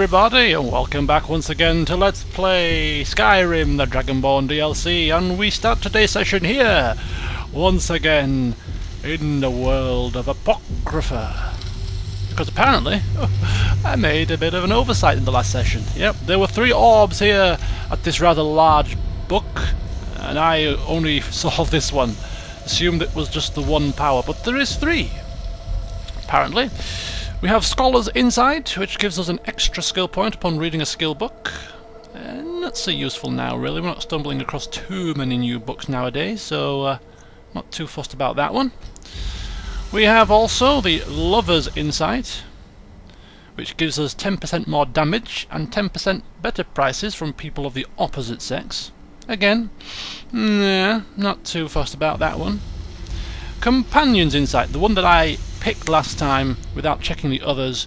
everybody, and welcome back once again to Let's Play Skyrim, the Dragonborn DLC, and we start today's session here, once again, in the world of Apocrypha. Because apparently, I made a bit of an oversight in the last session. Yep, there were 3 orbs here at this rather large book, and I only saw this one. Assumed it was just the 1 power, but there is 3, apparently. We have Scholar's Insight, which gives us an extra skill point upon reading a skill book. Not so useful now, really. We're not stumbling across too many new books nowadays, so not too fussed about that one. We have also the Lover's Insight, which gives us 10% more damage and 10% better prices from people of the opposite sex. Again, nah, not too fussed about that one. Companion's Insight, the one that I picked last time without checking the others,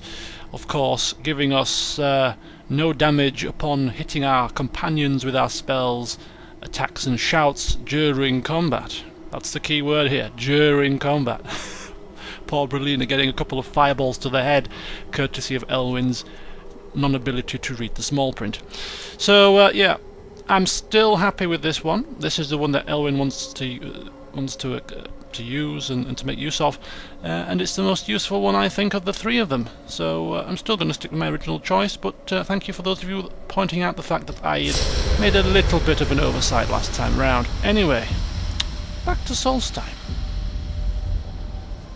of course, giving us no damage upon hitting our companions with our spells, attacks and shouts during combat. That's the key word here, during combat. Poor Brelyna getting a couple of fireballs to the head, courtesy of Elwynn's non-ability to read the small print. So yeah, I'm still happy with this one. This is the one that Elwynn wants to use and to make use of, and it's the most useful one, I think, of the 3 of them. So I'm still going to stick with my original choice, but thank you for those of you pointing out the fact that I made a little bit of an oversight last time round. Anyway, back to Solstheim.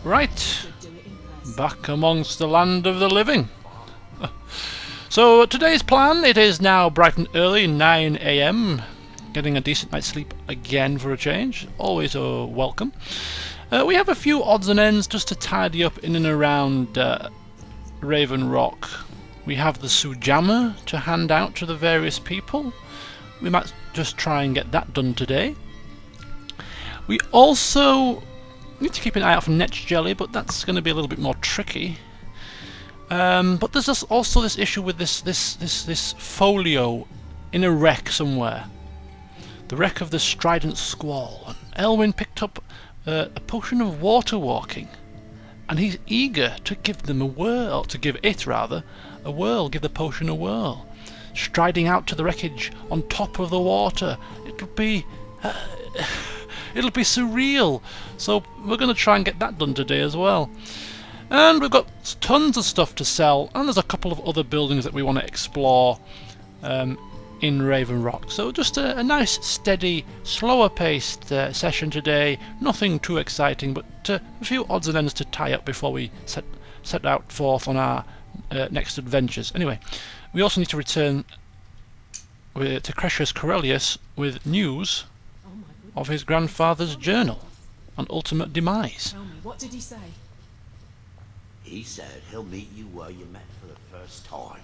Right, back amongst the land of the living. So today's plan, it is now bright and early, 9 AM. Getting a decent night's sleep again for a change, always a welcome. We have a few odds and ends just to tidy up in and around Raven Rock. We have the Sujammer to hand out to the various people. We might just try and get that done today. We also need to keep an eye out for Netch jelly, but that's going to be a little bit more tricky. But there's also this issue with this folio in a wreck somewhere. The wreck of the Strident Squall. Elwynn picked up a potion of water walking, and he's eager to give them a whirl, to give it rather a whirl, give the potion a whirl, striding out to the wreckage on top of the water. It'll be surreal. So we're going to try and get that done today as well. And we've got tons of stuff to sell, and there's a couple of other buildings that we want to explore in Raven Rock. So just a nice, steady, slower-paced session today. Nothing too exciting, but a few odds and ends to tie up before we set out forth on our next adventures. Anyway, we also need to return to Crescius Corellius with news of his grandfather's journal and ultimate demise. Tell me, what did he say? He said he'll meet you where you met for the first time.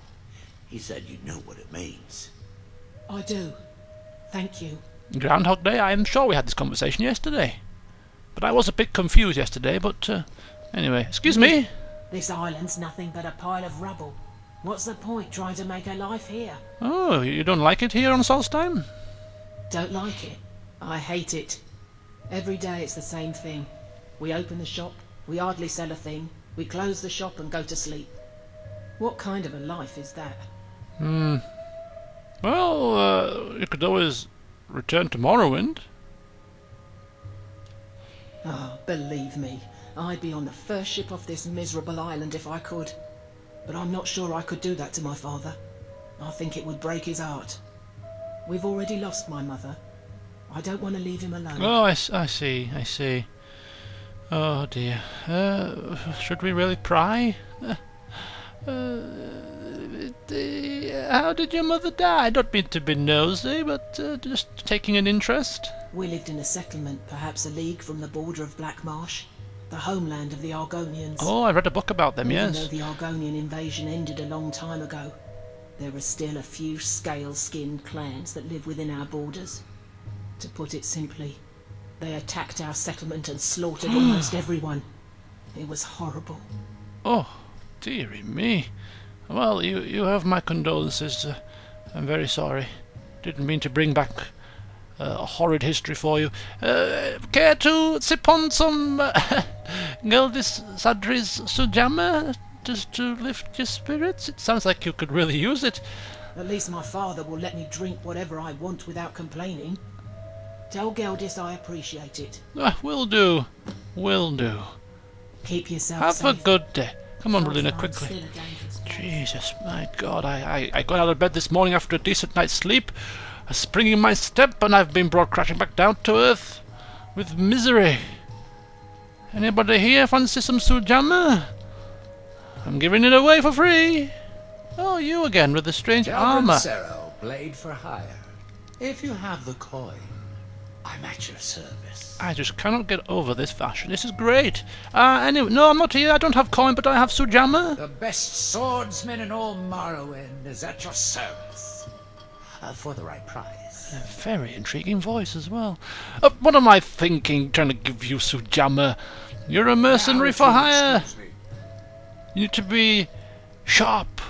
He said you know what it means. I do. Thank you. Groundhog Day? I am sure we had this conversation yesterday. But I was a bit confused yesterday, but anyway, excuse me? This island's nothing but a pile of rubble. What's the point trying to make a life here? Oh, you don't like it here on Solstheim? Don't like it. I hate it. Every day it's the same thing. We open the shop, we hardly sell a thing, we close the shop and go to sleep. What kind of a life is that? Well, you could always return to Morrowind. Oh, believe me, I'd be on the first ship off this miserable island if I could. But I'm not sure I could do that to my father. I think it would break his heart. We've already lost my mother. I don't want to leave him alone. Oh, I see. Oh dear. Should we really pry? How did your mother die? I don't mean to be nosy, but just taking an interest. We lived in a settlement, perhaps a league from the border of Black Marsh, the homeland of the Argonians. Oh, I read a book about them, yes. Even though the Argonian invasion ended a long time ago, there are still a few scale-skinned clans that live within our borders. To put it simply, they attacked our settlement and slaughtered almost everyone. It was horrible. Oh, dearie me. Well, you have my condolences. I'm very sorry. Didn't mean to bring back a horrid history for you. Care to sip on some Gildis Sadri's Sujammer? just to lift your spirits? It sounds like you could really use it. At least my father will let me drink whatever I want without complaining. Tell Geldis I appreciate it. Will do. Will do. Keep yourself Have safe. a good day. Come on, Sorry Brelyna, I'm quickly. still a dangerous place. Jesus, my God, I got out of bed this morning after a decent night's sleep, a spring in my step, and I've been brought crashing back down to earth with misery. Anybody here fancy some sujamma? I'm giving it away for free. Oh, you again with the strange armour. Blade for hire. If you have the coin, I'm at your service. I just cannot get over this fashion. This is great. Anyway, no, I'm not here. I don't have coin, but I have sujamma. The best swordsman in all Morrowind is at your service. For the right price. A very intriguing voice as well. What am I thinking, trying to give you sujamma? You're a mercenary for hire. Excuse me. You need to be sharp.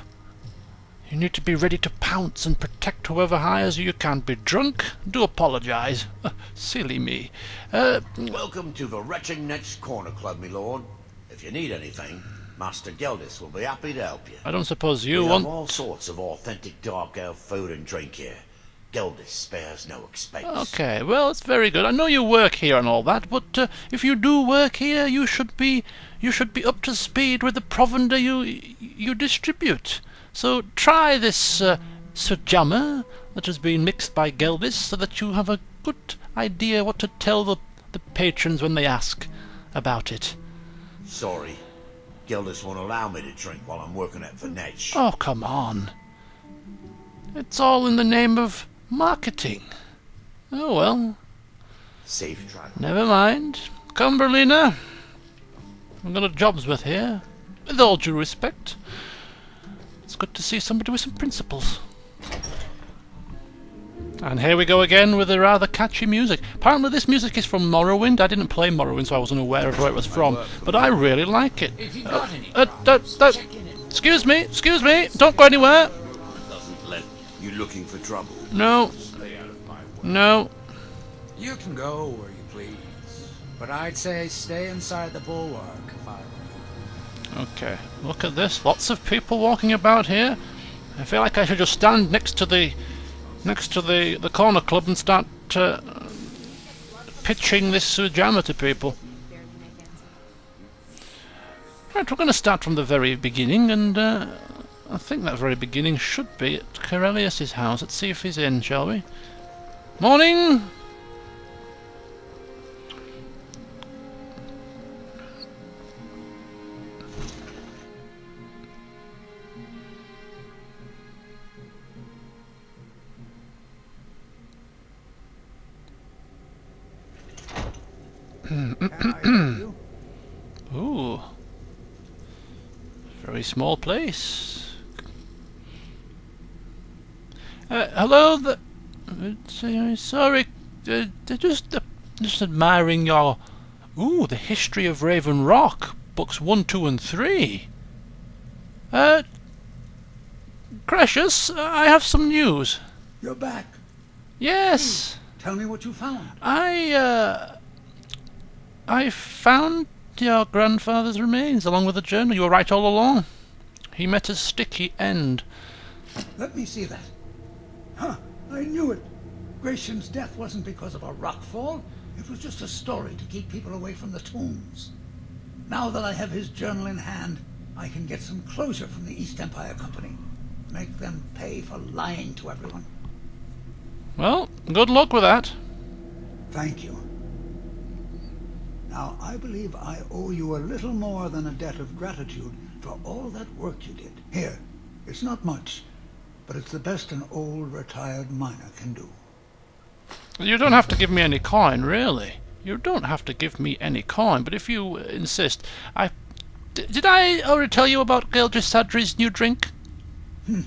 You need to be ready to pounce and protect whoever hires you. You can't be drunk. Do apologise. Silly me. Welcome to the Wretching Netch Corner Club, my lord. If you need anything, Master Geldis will be happy to help you. I don't suppose you We want... have all sorts of authentic dark elf food and drink here. Geldis spares no expense. Okay, well, it's very good. I know you work here and all that, but if you do work here, you should be up to speed with the provender you distribute. So try this sujamma that has been mixed by Geldis, so that you have a good idea what to tell the patrons when they ask about it. Sorry, Geldis won't allow me to drink while I'm working at the Netch. Oh, come on. It's all in the name of marketing. Oh, well. Safe travel. Never mind. Come, Brelyna. We've got a job's worth here. With all due respect. It's good to see somebody with some principles. And here we go again with the rather catchy music. Apparently this music is from Morrowind. I didn't play Morrowind, so I wasn't aware of where it was from. But I really like it. If you got any problems, check in. Excuse me, don't go anywhere. Doesn't let you looking for trouble. No, Stay out of my way. no. You can go where you please, but I'd say stay inside the bulwark if I were you. Okay, look at this. Lots of people walking about here. I feel like I should just stand next to the corner club and start pitching this sujamma to people. Right, we're going to start from the very beginning, and I think that very beginning should be at Corellius's house. Let's see if he's in, shall we? Morning! Ooh. Very small place. Hello, sorry, just admiring your... Ooh, the History of Raven Rock, books 1, 2 and 3. Precious, I have some news. You're back. Yes, Tell me what you found. I found your grandfather's remains along with the journal. You were right all along. He met a sticky end. Let me see that. Huh, I knew it. Gratian's death wasn't because of a rockfall. It was just a story to keep people away from the tombs. Now that I have his journal in hand, I can get some closure from the East Empire Company. Make them pay for lying to everyone. Well, good luck with that. Thank you. Now, I believe I owe you a little more than a debt of gratitude for all that work you did. Here, it's not much, but it's the best an old retired miner can do. You don't have to give me any coin, really. You don't have to give me any coin, but if you insist, did I already tell you about Gildris Sadri's new drink? He's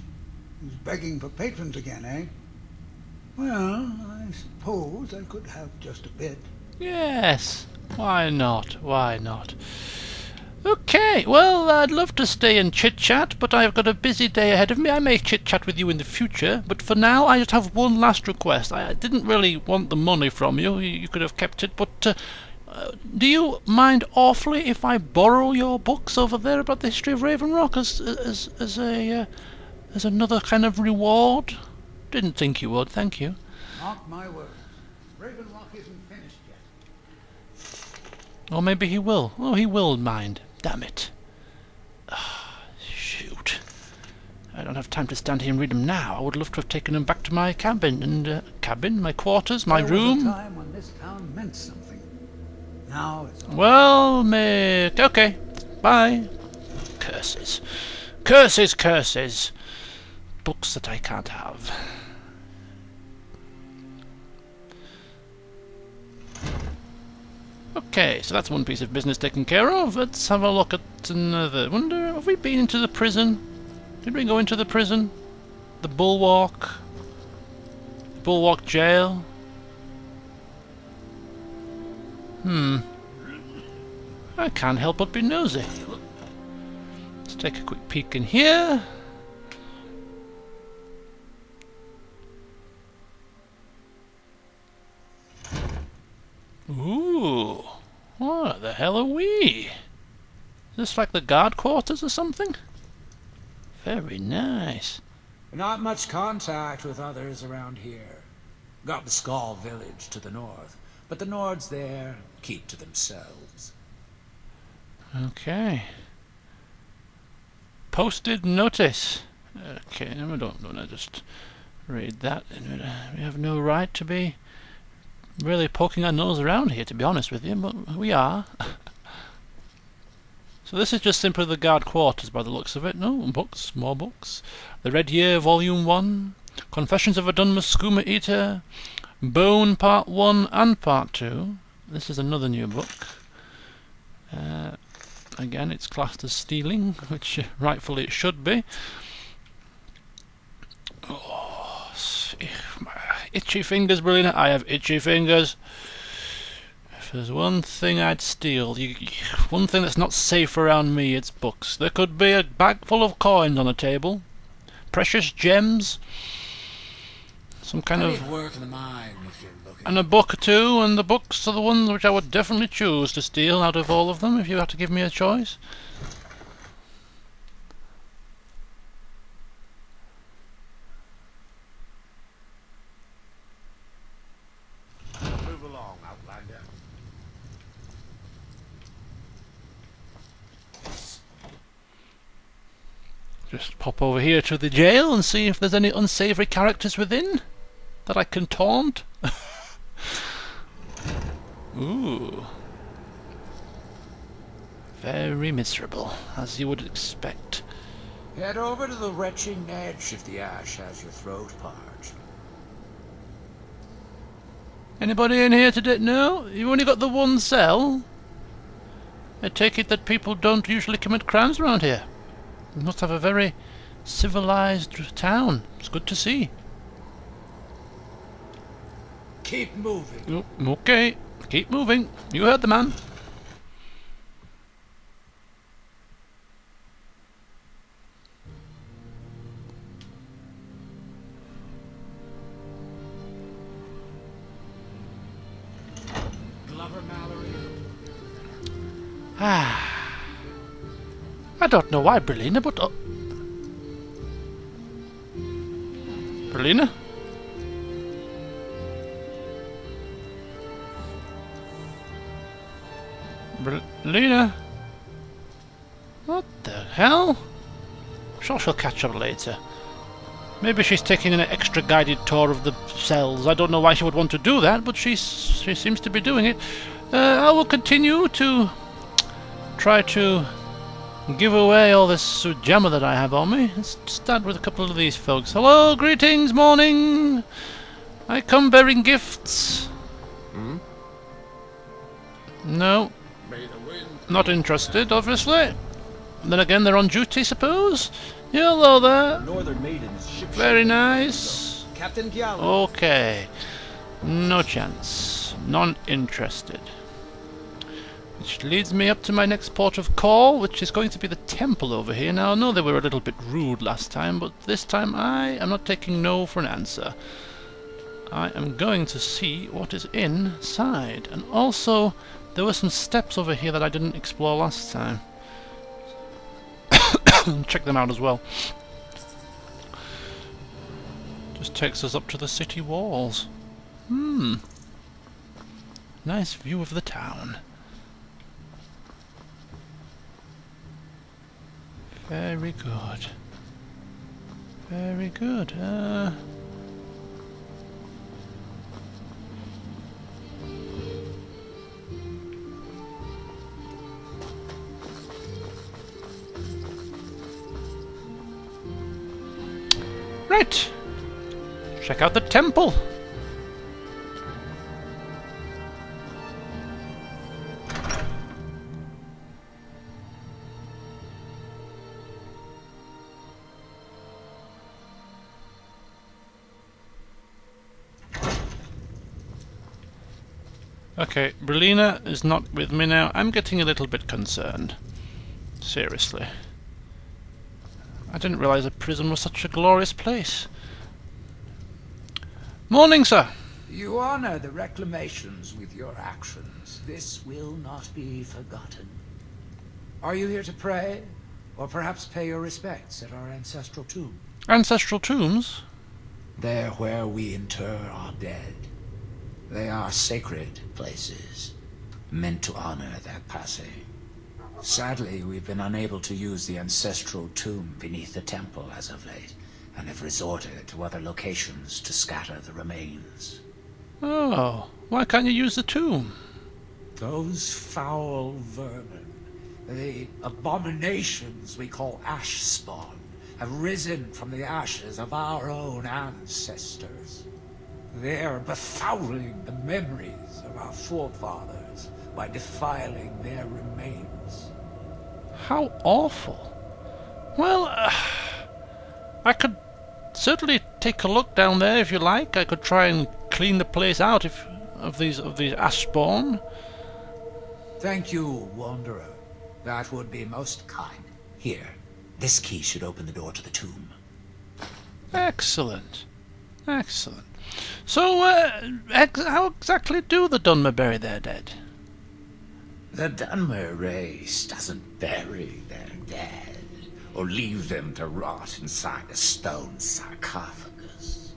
begging for patrons again, eh? Well, I suppose I could have just a bit. Yes. Why not? Why not? Okay, well, I'd love to stay and chit-chat, but I've got a busy day ahead of me. I may chit-chat with you in the future, but for now I just have one last request. I didn't really want the money from you. You could have kept it, but Do you mind awfully if I borrow your books over there about the history of Ravenrock as another kind of reward? Didn't think you would, thank you. Mark my words. Ravenlock isn't finished yet. Or maybe he will. Oh, he will mind. Damn it. Shoot. I don't have time to stand here and read them now. I would love to have taken them back to my cabin and my quarters, my room. There was a time when this town meant something. Now it's all Well, mate. Okay. Bye. Curses. Curses, curses. Books that I can't have. Okay, so that's one piece of business taken care of. Let's have a look at another. Wonder, have we been into the prison? Did we go into the prison? The Bulwark? The Bulwark jail? I can't help but be nosy. Let's take a quick peek in here. Ooh, what the hell are we? Is this like the guard quarters or something? Very nice. Not much contact with others around here. Got the Skull village to the north, but the Nords there keep to themselves. Okay. Posted notice. Okay, I don't want to just read that. We have no right to be really poking our nose around here, to be honest with you, but we are. So this is just simply the guard quarters by the looks of it. No, books, more books. The Red Year, Volume 1. Confessions of a Dunmas Skooma Eater. Bone, Part 1 and Part 2. This is another new book. Again, it's classed as stealing, which rightfully it should be. Oh, itchy fingers, Brelyna. I have itchy fingers. If there's one thing I'd steal, one thing that's not safe around me, it's books. There could be a bag full of coins on a table, precious gems, some kind of work in the mine if you're looking. and a book or two, and the books are the ones which I would definitely choose to steal out of all of them if you had to give me a choice. Move along, Outlander. Just pop over here to the jail and see if there's any unsavoury characters within that I can taunt. Ooh. Very miserable, as you would expect. Head over to the Wretching Netch if the ash has your throat parched. Anybody in here today? No? You've only got the one cell? I take it that people don't usually commit crimes around here. You must have a very civilized town. It's good to see. Keep moving. Oh, okay, keep moving. You heard the man. Glover Mallory. I don't know why, Brelyna, but... Brelyna? Brelyna? What the hell? Sure, she'll catch up later. Maybe she's taking an extra guided tour of the cells. I don't know why she would want to do that, but she seems to be doing it. I will continue to try to give away all this jammer that I have on me. Let's start with a couple of these folks. Hello, greetings, morning. I come bearing gifts. No, not interested, obviously. Then again, they're on duty, suppose. Hello there. Northern Maidens ship. Very nice. Captain Giallo. Okay. No chance. Not interested. Which leads me up to my next port of call, which is going to be the temple over here. Now, I know they were a little bit rude last time, but this time I am not taking no for an answer. I am going to see what is inside. And also, There were some steps over here that I didn't explore last time. Check them out as well. Just takes us up to the city walls. Nice view of the town. Very good. Very good. Right. Check out the temple. Okay, Brelyna is not with me now. I'm getting a little bit concerned. Seriously. I didn't realise a prison was such a glorious place. Morning, sir. You honor the reclamations with your actions. This will not be forgotten. Are you here to pray? Or perhaps pay your respects at our ancestral tomb? Ancestral tombs? There where we inter our dead. They are sacred places, meant to honor their passing. Sadly, we've been unable to use the ancestral tomb beneath the temple as of late, and have resorted to other locations to scatter the remains. Oh, why can't you use the tomb? Those foul vermin, the abominations we call ash spawn, have risen from the ashes of our own ancestors. They're befouling the memories of our forefathers by defiling their remains. How awful. Well, I could certainly take a look down there if you like. I could try and clean the place out of these ash spawn. Thank you, Wanderer. That would be most kind. Here, this key should open the door to the tomb. Excellent. Excellent. So, how exactly do the Dunmer bury their dead? The Dunmer race doesn't bury their dead, or leave them to rot inside a stone sarcophagus.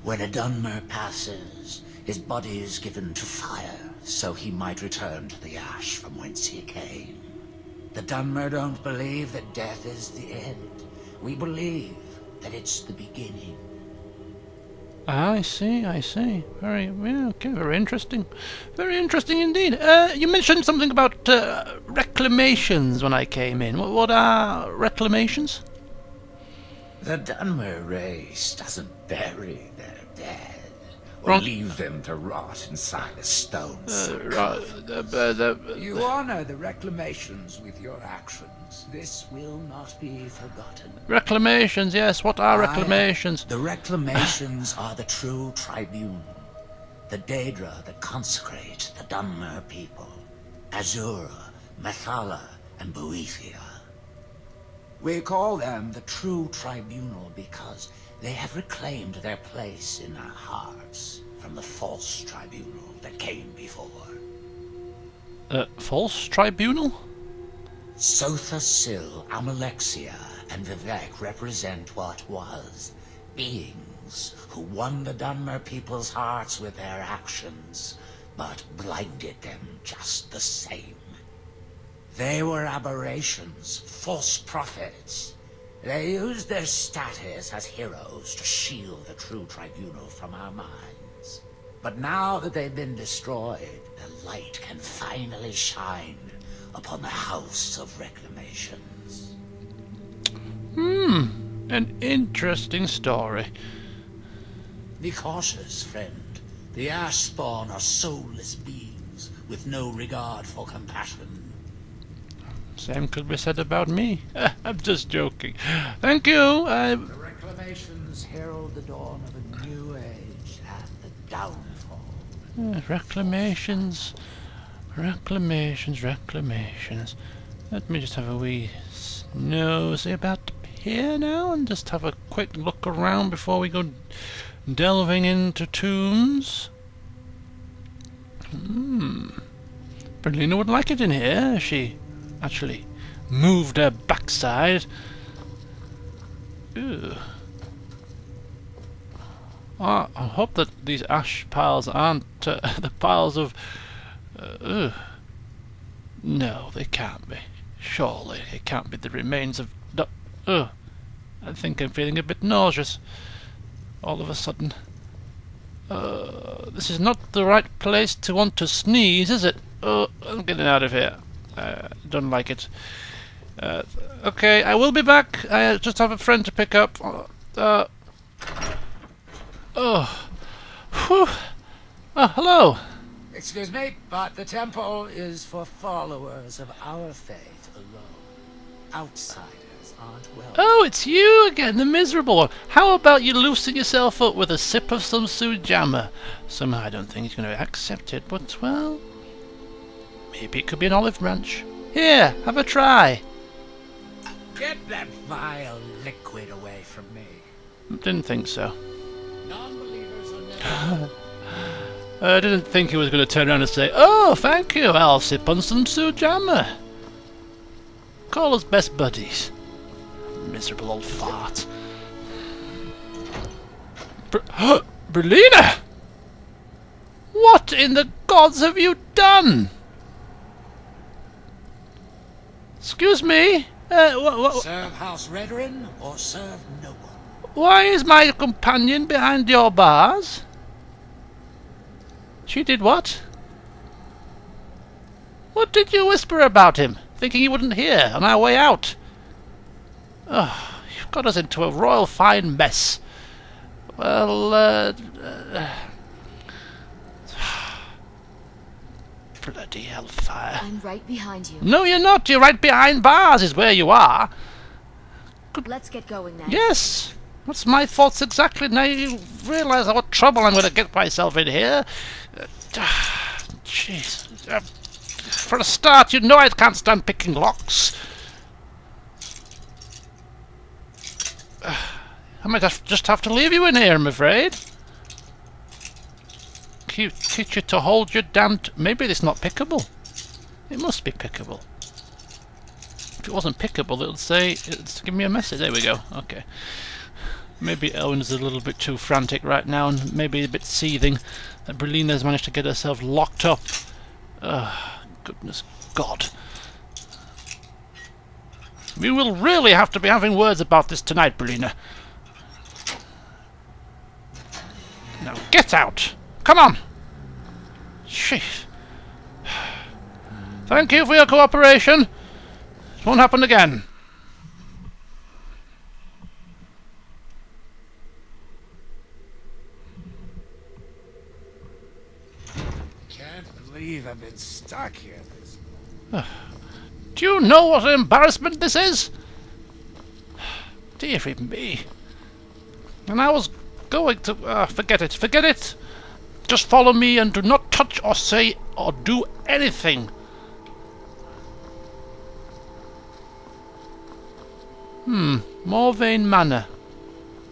When a Dunmer passes, his body is given to fire, so he might return to the ash from whence he came. The Dunmer don't believe that death is the end. We believe that it's the beginning. I see. Very, yeah, okay, very interesting. Very interesting indeed. You mentioned something about reclamations when I came in. What are reclamations? The Dunmer race doesn't bury their dead, or Wrong. leave them to rot inside a stone You sarcophagus. You honor the reclamations with your actions. This will not be forgotten. reclamations, yes. What are reclamations? The reclamations are the true tribunal. The Daedra that consecrate the Dunmer people. Azura, Methala, and Boethia. We call them the true tribunal because they have reclaimed their place in our hearts from the false tribunal that came before. False tribunal? Sotha Sil, Amalexia, and Vivek represent what was. Beings who won the Dunmer people's hearts with their actions, but blinded them just the same. They were aberrations, false prophets. They used their status as heroes to shield the true tribunal from our minds. But now that they've been destroyed, the light can finally shine upon the House of Reclamations. An interesting story. Be cautious, friend. The ash spawn are soulless beings with no regard for compassion. Same could be said about me. I'm just joking. Thank you. The Reclamations herald the dawn of a new age and the downfall. Reclamations. Let me just have a wee nosy about here now and just have a quick look around before we go delving into tombs. Brelyna would like it in here. She actually moved her backside. Ew. I hope that these ash piles aren't the piles of... No, they can't be. Surely it can't be the remains of... I think I'm feeling a bit nauseous all of a sudden. This is not the right place to want to sneeze, is it? I'm getting out of here. Don't like it. Okay, I will be back. I just have a friend to pick up. Hello. Excuse me, but the temple is for followers of our faith alone. Outsiders aren't welcome. Oh, it's you again, the miserable one. How about you loosen yourself up with a sip of some sujamma? Somehow I don't think he's going to accept it, but, well, maybe it could be an olive branch. Here, have a try. Get that vile liquid away from me. Didn't think so. Non-believers are never... I didn't think he was going to turn around and say, "Oh, thank you, I'll sip on some sujamma." Call us best buddies. Miserable old fart. Brelyna! What in the gods have you done? Excuse me? Serve House Redrin or serve no one. Why is my companion behind your bars? She did what? What did you whisper about him, thinking he wouldn't hear on our way out? Oh, you've got us into a royal fine mess. Well, bloody hellfire. I'm right behind you. No, you're not. You're right behind bars is where you are. Let's get going then. Yes. That's my thoughts exactly. Now you realise what trouble I'm going to get myself in here. Jeez. For a start, you know I can't stand picking locks. I might just have to leave you in here, I'm afraid. Teach you to hold your damned... Maybe it's not pickable. It must be pickable. If it wasn't pickable, it'll say... give me a message. There we go. Okay. Maybe Elwynn is a little bit too frantic right now, and maybe a bit seething that Brelyna's managed to get herself locked up. Goodness God. We will really have to be having words about this tonight, Brelyna. Now get out! Come on! Jeez. Thank you for your cooperation. It won't happen again. I've been stuck here. Do you know what an embarrassment this is? Dearie me. And I was going to... forget it, forget it! Just follow me and do not touch or say or do anything. Morvain Manor.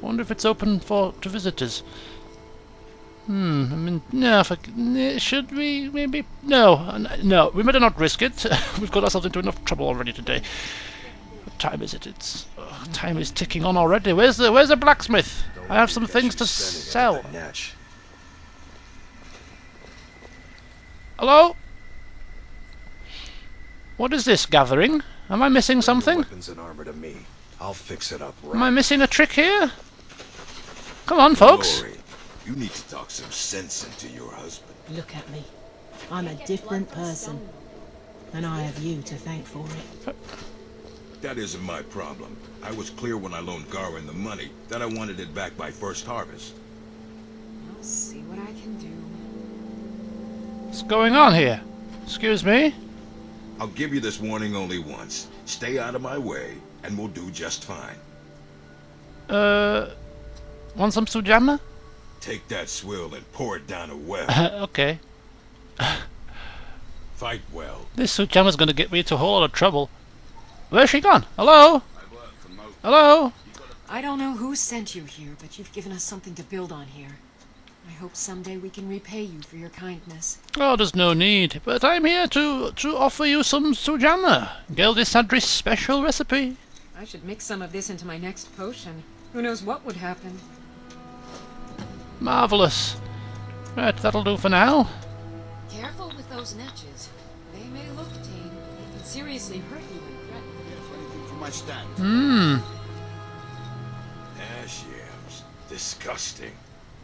Wonder if it's open to visitors. I mean, no, should we maybe... No, we better not risk it. We've got ourselves into enough trouble already today. What time is it? Time is ticking on already. Where's the blacksmith? I have some things to sell. Hello? What is this gathering? Am I missing something? Weapons and armor to me. I'll fix it up right. Am I missing a trick here? Come on, folks. Glory. You need to talk some sense into your husband. Look at me. I'm a different person. And I have you to thank for it. That isn't my problem. I was clear when I loaned Garwin the money that I wanted it back by first harvest. I'll see what I can do. What's going on here? Excuse me? I'll give you this warning only once. Stay out of my way, and we'll do just fine. Want some sujamma? Take that swill and pour it down a well. Okay. Fight well. This sujamma's going to get me into a whole lot of trouble. Where's she gone? Hello? Hello? I don't know who sent you here, but you've given us something to build on here. I hope someday we can repay you for your kindness. Oh, there's no need, but I'm here to offer you some sujana, Geldis special recipe. I should mix some of this into my next potion. Who knows what would happen? Marvellous. Right, that'll do for now. Careful with those netches. They may look tame. They can seriously hurt you when threatened. Anything for my stand? Ash yams. Disgusting.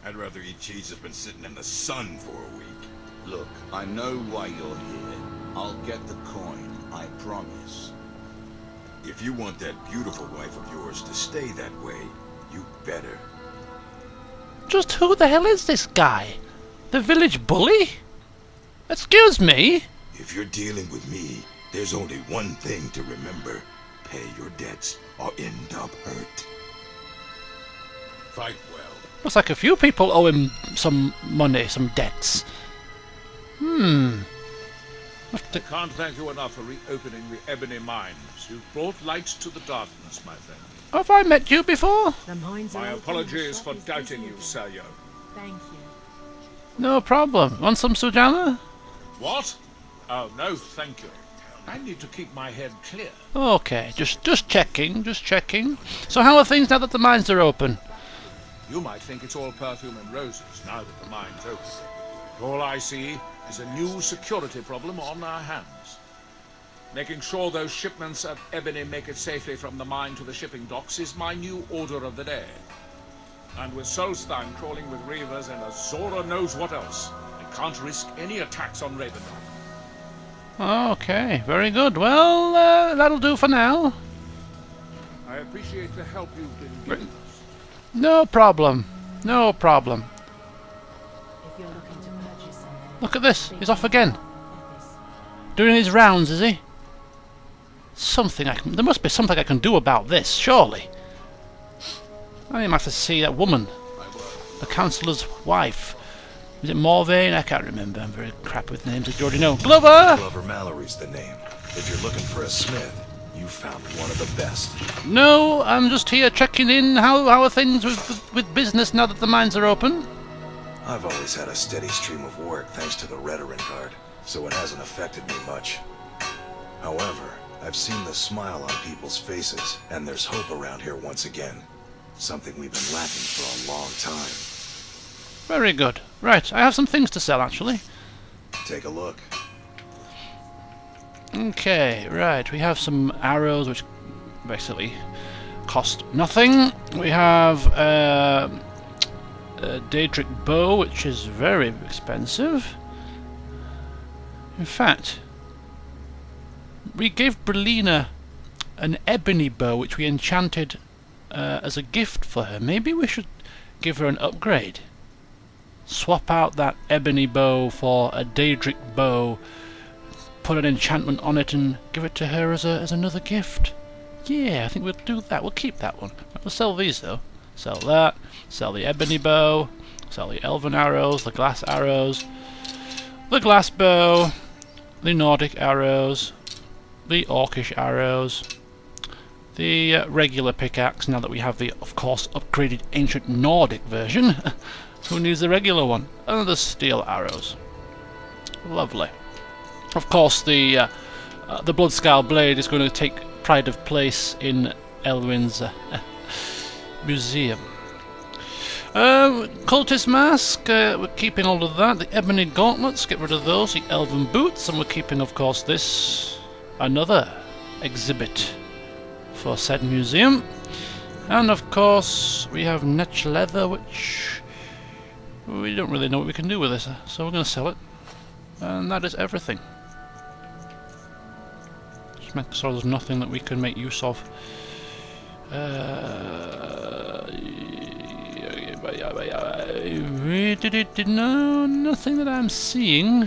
I'd rather eat cheese that's been sitting in the sun for a week. Look, I know why you're here. I'll get the coin, I promise. If you want that beautiful wife of yours to stay that way, you better. Just who the hell is this guy? The village bully? Excuse me? If you're dealing with me, there's only one thing to remember. Pay your debts or end up hurt. Fight well. Looks like a few people owe him some money, some debts. Can't thank you enough for reopening the ebony mines. You've brought light to the darkness, my friend. Have I met you before? The mines are My open, apologies the for shop is doubting busy you, again. Sayo. Thank you. No problem. Want some sujana? What? Oh, no, thank you. I need to keep my head clear. Okay, just checking, just checking. So how are things now that the mines are open? You might think it's all perfume and roses now that the mine's open. But all I see is a new security problem on our hands. Making sure those shipments of ebony make it safely from the mine to the shipping docks is my new order of the day. And with Solstein crawling with reavers and Azora knows what else, I can't risk any attacks on Ravendar. Okay, very good. Well, that'll do for now. I appreciate the help you've been giving us. No problem. No problem. If you're looking to purchase something, Look at this. He's off again. Doing his rounds, is he? There must be something I can do about this, surely. I might have to see that woman. The councillor's wife. Is it Morvain? I can't remember. I'm very crap with names, as you already know. Glover! Glover Mallory's the name. If you're looking for a smith, you found one of the best. No, I'm just here checking in. How are things with business now that the mines are open? I've always had a steady stream of work thanks to the Redoran Guard, so it hasn't affected me much. However, I've seen the smile on people's faces, and there's hope around here once again. Something we've been lacking for a long time. Very good. Right, I have some things to sell, actually. Take a look. Okay, right, we have some arrows, which basically cost nothing. We have a Daedric bow, which is very expensive. In fact, we gave Brelyna an ebony bow, which we enchanted as a gift for her. Maybe we should give her an upgrade. Swap out that ebony bow for a Daedric bow, put an enchantment on it and give it to her as another gift. Yeah, I think we'll do that. We'll keep that one. We'll sell these though. Sell that, sell the ebony bow, sell the elven arrows, the glass arrows, the glass bow, the Nordic arrows, the orcish arrows, the regular pickaxe, now that we have the, of course, upgraded ancient Nordic version. Who needs the regular one? And the steel arrows. Lovely. Of course, the Bloodscale blade is going to take pride of place in Elwynn's museum. Cultist mask, we're keeping all of that. The ebony gauntlets, get rid of those. The elven boots, and we're keeping, of course, this. Another exhibit for said museum. And, of course, we have Netch leather, which we don't really know what we can do with this, so we're going to sell it. And that is everything. Just make sure there's nothing that we can make use of. No, nothing that I'm seeing.